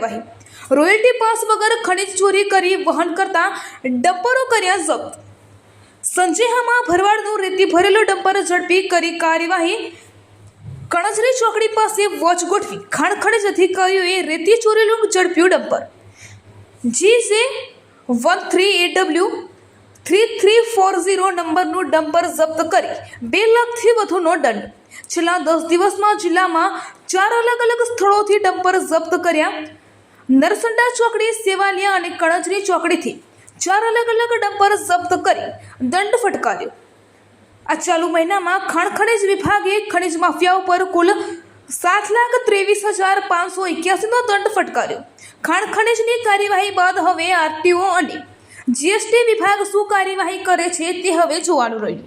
કાર્યવાહી। Royalty pass વગર ખનીજ ચોરી કરી વહન કરતા ડમ્પરો કર્યા જપ્ત। સંજેહામાં ભરવાડનું રેતી ભરેલો ડમ્પર ઝડપી કરી કાર્યવાહી। કણજરી ચોકડી પાસે વોચ ગોઠવી ખાણ ખનીજ અધિકારીઓએ રેતી ચોરેલું ઝડપ્યું ડમ્પર। GJ13AW 3340 નંબરનું ડમ્પર જપ્ત કરી 2 લાખથી વધુનો દંડ। છેલ્લા 10 દિવસમાં જિલ્લામાં 4 અલગ અલગ સ્થળોથી ડમ્પર જપ્ત કર્યા। નરસંડા ચોકડી, સેવાલિયા અને કણજરી ચોકડીથી 4 અલગ અલગ ડમ્પર જપ્ત કરી દંડ ફટકાર્યો। આ ચાલુ મહિનામાં ખાણ ખનીજ વિભાગે ખનીજ માફિયાઓ પર કુલ 7,23,581નો દંડ ફટકાર્યો। ખાણ ખનીજની કાર્યવાહી બાદ હવે આરટીઓ અને જીએસટી વિભાગ શું કાર્યવાહી કરે છે તે હવે જોવાનું રહ્યું।